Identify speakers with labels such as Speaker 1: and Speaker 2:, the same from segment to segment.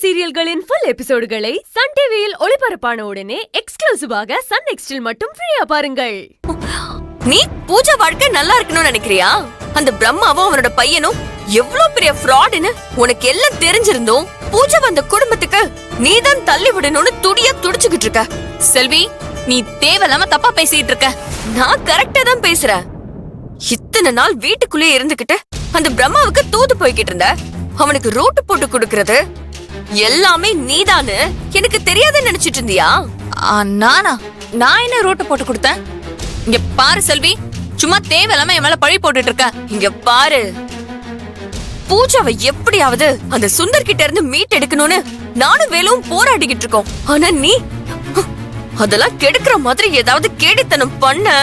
Speaker 1: சீரியல்களின் full எபிசோடுகளை Sun டிவியில் ஒளிபரப்பான உடனே எக்ஸ்க்ளூசிவாக சன் நெக்ஸ்டில் மட்டும் ஃப்ரீயா பாருங்கள்.
Speaker 2: நீ பூஜா வாழ்க்கை நல்லா இருக்கணும்னு நினைக்கிறியா? அந்த பிரம்மாவும் அவனோட பையனும் எவ்வளவு பெரிய ஃப்ராட்னு உனக்கு எல்லாம் தெரிஞ்சிருந்தோம் பூஜா வந்த குடும்பத்துக்கு நீதான் தள்ளி விடணும்னு துடியா துடிச்சுக்கிட்டு இருக்க. செல்வி, நீ தேவையில்லாம தப்பா பேசிட்டு இருக்க. நான் கரெக்டா தான் பேசுறேன். இத்தனை நாள் வீட்டுக்குள்ளே இருந்துகிட்டு அந்த பிரம்மாவுக்கு தூது போய்கிட்டு இருந்த, அவனுக்கு ரோட்டு போட்டு கொடுக்கறது எல்லாமே நீதானு எனக்கு தெரியாதுன்னு நினைச்சிட்டு இருந்தியா? நான் என்ன ரோட்டு போட்டு கொடுத்தேன்? இங்க பாரு செல்வி, சும்மா தேவையில்லாம என் மேல பழி போட்டுட்டு இருக்க. இங்க பாரு, பூஜாவை எப்படியாவது அந்த சுந்தர் கிட்ட இருந்து மீட் எடுக்கணும்னு நானும் வேலும் போராடிக்கிட்டு இருக்கோம். ஆனா நீ அதெல்லாம் கெடுக்கிற மாதிரி ஏதாவது கேடித்தனம் பண்ண,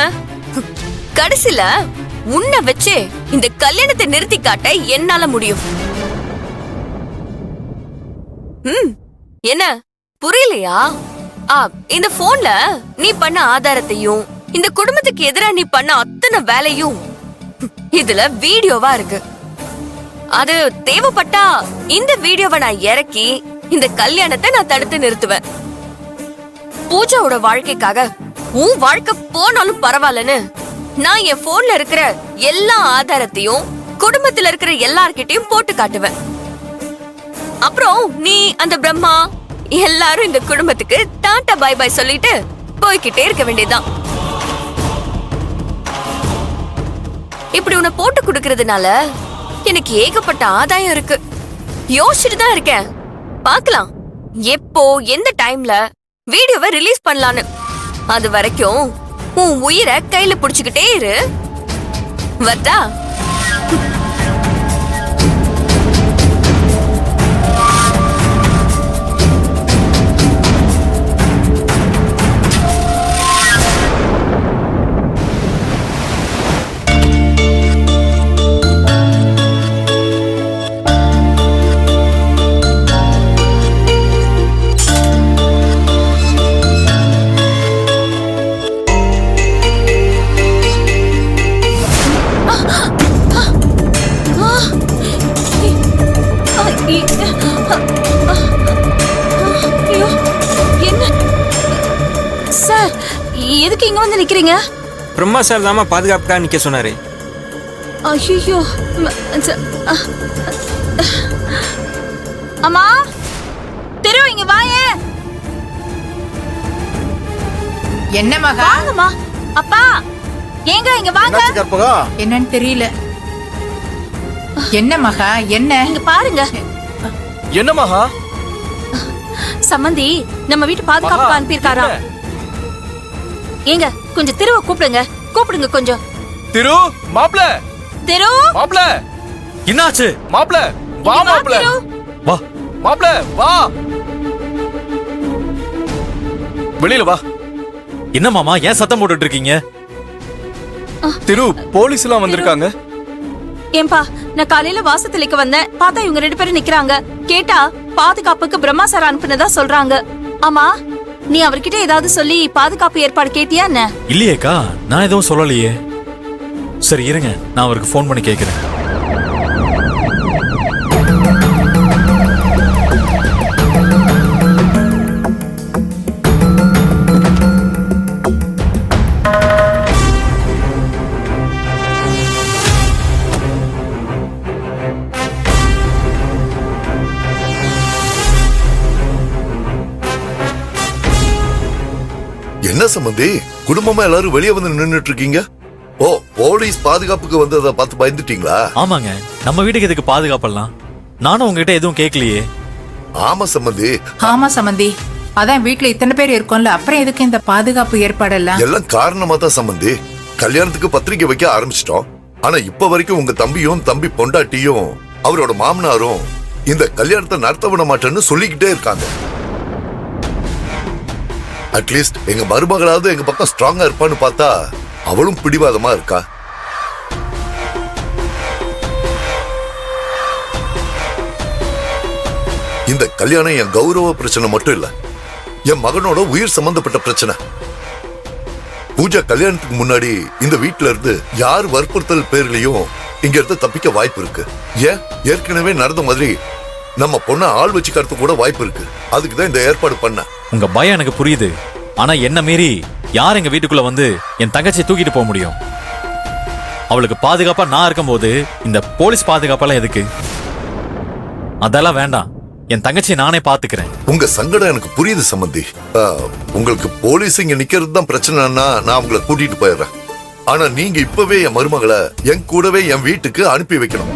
Speaker 2: கடைசில உன்னை வச்சு இந்த கல்யாணத்தை நிறுத்தி காட்ட என்னால முடியும். என்ன புரியலையா? இந்த போன்ல நீ பண்ண ஆதாரத்தையும் இந்த குடும்பத்துக்கு எதிராக நீ பண்ண அத்தனை வேலையும் இதுல வீடியோவா இருக்கு. அது தேவைப்பட்டா இந்த வீடியோவை நான் இறக்கி இந்த கல்யாணத்தை நான் தடுத்து நிறுத்துவேன். பூஜாவோட வாழ்க்கைக்காக உன் வாழ்க்கை போனாலும் பரவாயில்லன்னு நான் என் போன்ல இருக்கிற எல்லா ஆதாரத்தையும் குடும்பத்துல இருக்கிற எல்லார்கிட்டையும் போட்டு காட்டுவேன். அப்புறம் நீ அந்த பிரம்மா எல்லாரும் இந்த குடும்பத்துக்கு டாடா பை பை சொல்லிட்டு போய்கிட்டே இருக்க வேண்டியதுதான். இப்படி உன்னை போட்டு கொடுக்கறதுனால எனக்கு ஏகப்பட்ட ஆதாயம் இருக்கு. யோசிச்சுட்டு தான் இருக்கேன். பார்க்கலாம் எப்போ எந்த டைம்ல வீடியோவை ரிலீஸ் பண்ணலான்னு. அது வரைக்கும் உன் உயிரை கையில புடிச்சுக்கிட்டே இரு. வட்டா?
Speaker 3: சார், எதுக்கு இங்க வந்து நிக்கிறீங்க?
Speaker 4: பிரம்மா சார் தாமா பாதுகாப்புக்காக நிக்க சொன்னாரு.
Speaker 3: ஐயோ, அம்மா தெரு இங்க வாயே.
Speaker 5: என்ன மகா?
Speaker 3: வாங்கம்மா. அப்பா ஏங்க இங்க வாங்க.
Speaker 5: என்னன்னு தெரியல. என்ன மகா? என்ன
Speaker 3: இங்க பாருங்க.
Speaker 6: என்ன மகா?
Speaker 3: சம்மந்தி நம்ம வீட்டு பாதுகாப்பு அனுப்பியிருக்காரா? ஏங்க கொஞ்சம் திருவ கூப்பிடுங்க கொஞ்சம்.
Speaker 6: திரு மாப்ள,
Speaker 3: திரு
Speaker 6: மாப்ள,
Speaker 4: என்னாச்சு?
Speaker 6: மாப்ள வா, மாப்ள
Speaker 4: வா,
Speaker 6: மாப்ள வா, வெளியில வா.
Speaker 4: என்ன மாமா ஏன் சத்தம் போட்டுட்டு இருக்கீங்க?
Speaker 6: திரு, போலீஸ் எல்லாம் வந்திருக்காங்க.
Speaker 3: ஏன்பா, நான் காலையில வாசத்திலைக்கு வந்தேன். பார்த்தா இவங்க 2 பேரும் நிக்கிறாங்க. கேட்டா பாதுகாப்புக்கு பிரம்மா சார் அனுப்புனதா சொல்றாங்க. ஆமா, நீ அவர்கிட்ட ஏதாவது சொல்லி பாதுகாப்பு ஏற்பாடு கேட்டியா என்ன?
Speaker 7: இல்லையேக்கா, நான் எதுவும் சொல்லலையே. சரி இருங்க, நான் அவருக்கு ஃபோன் பண்ணி கேட்கிறேன்.
Speaker 8: என்ன சம்பந்தி, குடும்பமா எல்லாரும் வெளியே வந்து நின்னுட்டு இருக்கீங்க? ஓ, போலீஸ் பாதுகாப்புக்கு வந்ததை பார்த்து பயந்துட்டீங்களா?
Speaker 7: ஆமாங்க, நம்ம வீட்டுக்கு எதுக்கு பாதுகாப்பெல்லாம்? நானும் உங்ககிட்ட எதுவும் கேட்கலையே.
Speaker 8: ஆமா சம்பந்தி.
Speaker 5: ஆமா சம்பந்தி, அதான் வீட்டுல இத்தனை பேர் இருக்கோம்ல, அப்புறம் எதுக்கு இந்த பாதுகாப்பு ஏற்பாடெல்லாம்?
Speaker 8: எல்லாம் காரணமா தான் சம்பந்தி. கல்யாணத்துக்கு பத்திரிக்கை வைக்க ஆரம்பிச்சிட்டோம். ஆனா இப்ப வரைக்கும் உங்க தம்பியும் தம்பி பொண்டாட்டியும் அவரோட மாமனாரும் இந்த கல்யாணத்தை நடத்த விட மாட்டேன்னு சொல்லிக்கிட்டே இருக்காங்க. அட்லீஸ்ட் எங்க மருமகளாவது எங்க பக்கம் ஸ்ட்ராங்கா இருப்பான்னு பார்த்தா அவளும் பிடிவாதமா இருக்கா. இந்த கல்யாணம் என் கௌரவ பிரச்சனை மட்டும் இல்ல, என் மகனோட உயிர் சம்பந்தப்பட்ட பிரச்சனை. பூஜா கல்யாணத்துக்கு முன்னாடி இந்த வீட்டுல இருந்து யார் வற்புறுத்தல் பேர்லயும் இங்க இருந்து தப்பிக்க வாய்ப்பு இருக்கு. ஏன், ஏற்கனவே நடந்த மாதிரி நம்ம பொண்ணை ஆள் வச்சு கடத்த கூட வாய்ப்பு இருக்கு. அதுக்கு தான் இந்த ஏற்பாடு பண்ண.
Speaker 7: உங்க பயம் எனக்கு புரியுது. ஆனா என்ன மீறி யார் எங்க வீட்டுக்குள்ள வந்து என் தங்கச்சியை தூக்கிட்டு போக முடியும்? அவளுக்கு பாதுகாப்பா நான் இருக்கும்போது இந்த போலீஸ் பாதுகாப்பெல்லாம் எதுக்கு? அதெல்லாம் வேண்டாம். என் தங்கச்சியை நானே பாத்துக்கிறேன்.
Speaker 8: உங்க சங்கடம் எனக்கு புரியுது சம்பந்தி. உங்களுக்கு போலீஸ் இங்க நிக்கிறது தான் பிரச்சனைன்னா நான் உங்களை கூட்டிட்டு போயிடுறேன். ஆனா நீங்க இப்பவே என் மருமகளை என் கூடவே என் வீட்டுக்கு அனுப்பி வைக்கணும்.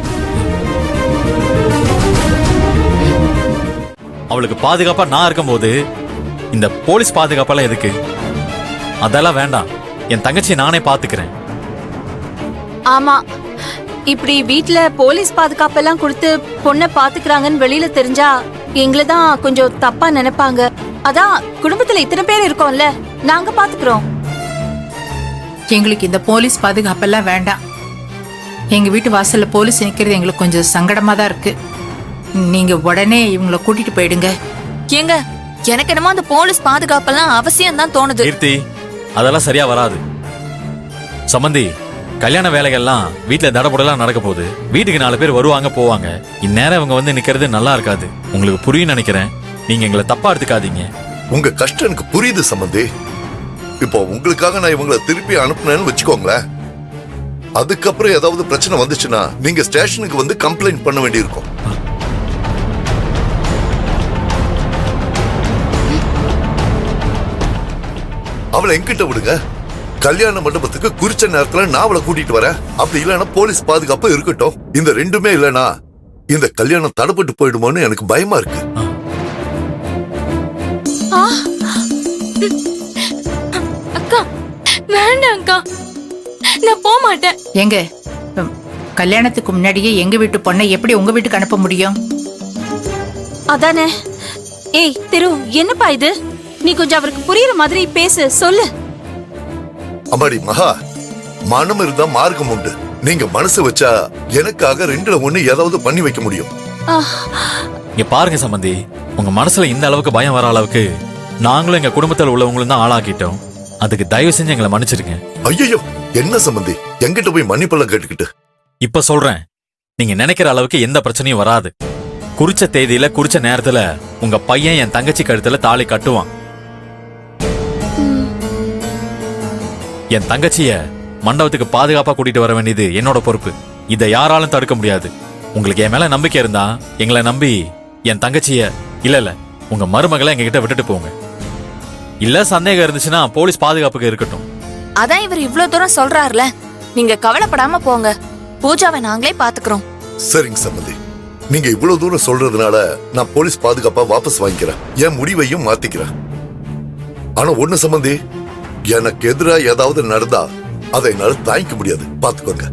Speaker 7: அவளுக்கு பாதுகாப்பா நான் இருக்கும்போது இந்த போலீஸ் பாதுகாப்பெல்லாம் எதுக்கு? அதெல்லாம் வேண்டாம். என் தங்கச்சியை நானே பாத்துக்கிறேன்.
Speaker 3: ஆமா, இப்படி வீட்ல போலீஸ் பாதுகாப்பெல்லாம் கொடுத்து பொண்ணை பாத்துக்கிறாங்கன்னு வெளியில தெரிஞ்சா எங்களை தான் கொஞ்சம் தப்பா நினைப்பாங்க. அதான் குடும்பத்துல இத்தனை பேர் இருக்கோம்ல, நாங்க பாத்துக்கிறோம்.
Speaker 5: எங்களுக்கு இந்த போலீஸ் பாதுகாப்பெல்லாம் வேண்டாம். எங்க வீட்டு வாசல்ல போலீஸ் நிக்கிறது எங்களுக்கு கொஞ்சம் சங்கடமா தான் இருக்கு. நீங்க உடனே இவங்களை கூட்டிட்டு போயிடுங்க.
Speaker 2: ஏங்க, எனக்கு என்னமோ அந்த போலீஸ் பாதுகாப்பெல்லாம் அவசியம் தான் தோணுது.
Speaker 7: கீர்த்தி, அதெல்லாம் சரியா வராது. சம்பந்தி, கல்யாண வேலைகள்லாம் வீட்டுல தடபுடலாம் நடக்க போகுது. வீட்டுக்கு 4 பேர் வருவாங்க போவாங்க. இந்நேரம் இவங்க வந்து நிக்கிறது நல்லா இருக்காது. உங்களுக்கு புரியும் நினைக்கிறேன். நீங்க எங்களை தப்பா எடுத்துக்காதீங்க.
Speaker 8: உங்க கஷ்டம் எனக்கு புரியுது சம்பந்தி. இப்போ உங்களுக்காக நான் இவங்களை திருப்பி அனுப்புனேன்னு வச்சுக்கோங்களேன். அதுக்கப்புறம் ஏதாவது பிரச்சனை வந்துச்சுன்னா நீங்க ஸ்டேஷனுக்கு வந்து கம்ப்ளைண்ட் பண்ண வேண்டியிருக்கும். அவளை என்கிட்ட விடுங்க. கல்யாண மண்டபத்துக்கு குறிச்ச நேரத்துல நான் அவளை கூட்டிட்டு வரேன். அப்படி இல்லைன்னா போலீஸ் பாதுகாப்பு இருக்கட்டும். இந்த ரெண்டுமே இல்லைன்னா இந்த கல்யாணம் தடைப்பட்டு போயிடுமோன்னு எனக்கு பயமா இருக்கு.
Speaker 2: அக்கா, வேண்டாம் அக்கா, நான் போக மாட்டேன்.
Speaker 5: எங்க கல்யாணத்துக்கு முன்னாடியே எங்க வீட்டு பொண்ணை எப்படி உங்க வீட்டுக்கு அனுப்ப முடியும்?
Speaker 3: அதானே. ஏய் திரு, என்னப்பா இது? நீ கொஞ்சம் அவருக்கு புரியுற மாதிரி பேசு, சொல்லு.
Speaker 8: அம்மாடி மகா, மனம் இருந்தா மார்க்கம் உண்டு. நீங்க மனசு வச்சா எனக்காக 2ல 1 ஏதாவது பண்ணி வைக்க முடியும்.
Speaker 7: இங்க பாருங்க சம்பந்தி, உங்க மனசுல இந்த அளவுக்கு பயம் வர அளவுக்கு நாங்களும் எங்க குடும்பத்தில் உள்ளவங்களும் தான் ஆளாக்கிட்டோம். அதுக்கு தயவு செஞ்சு எங்களை மன்னிச்சிருங்க.
Speaker 8: ஐயோ, என்ன சம்பந்தி எங்கிட்ட போய் மன்னிப்பெல்லாம் கேட்டுக்கிட்டு?
Speaker 7: இப்ப சொல்றேன், நீங்க நினைக்கிற அளவுக்கு எந்த பிரச்சனையும் வராது. குறிச்ச தேதியில குறிச்ச நேரத்துல உங்க பையன் என் தங்கச்சி கழுத்துல தாலி கட்டுவான். என் தங்கச்சிய மண்டபத்துக்கு பாதுகாப்பா கூட்டிட்டு வர வேண்டியது என்னோட பொறுப்பு. இதை யாராலும் தடுக்க முடியாது. உங்களுக்கு என் மேல நம்பிக்கை இருந்தா எங்களை நம்பி என் தங்கச்சிய இல்ல உங்க மருமகளை எங்க கிட்ட விட்டுட்டு போங்க. இல்ல சந்தேகம் இருந்துச்சுன்னா போலீஸ் பாதுகாப்புக்கு இருக்கட்டும்.
Speaker 2: அதான் இவர் இவ்ளோ தூரம் சொல்றாருல, நீங்க கவலைப்படாம போங்க. பூஜாவை நாங்களே பாத்துக்கிறோம்.
Speaker 8: சரிங்க சம்பந்தி, நீங்க இவ்வளவு தூரம் சொல்றதுனால நான் போலீஸ் பாதுகாப்பா வாபஸ் வாங்கிக்கிறேன். என் முடிவையும் மாத்திக்கிறேன். ஆனா ஒண்ணு சம்பந்தி, எனக்கு எதிரா ஏதாவது நடந்தா அதை என்னால தாங்கிக்க முடியாது. பாத்துக்கோங்க.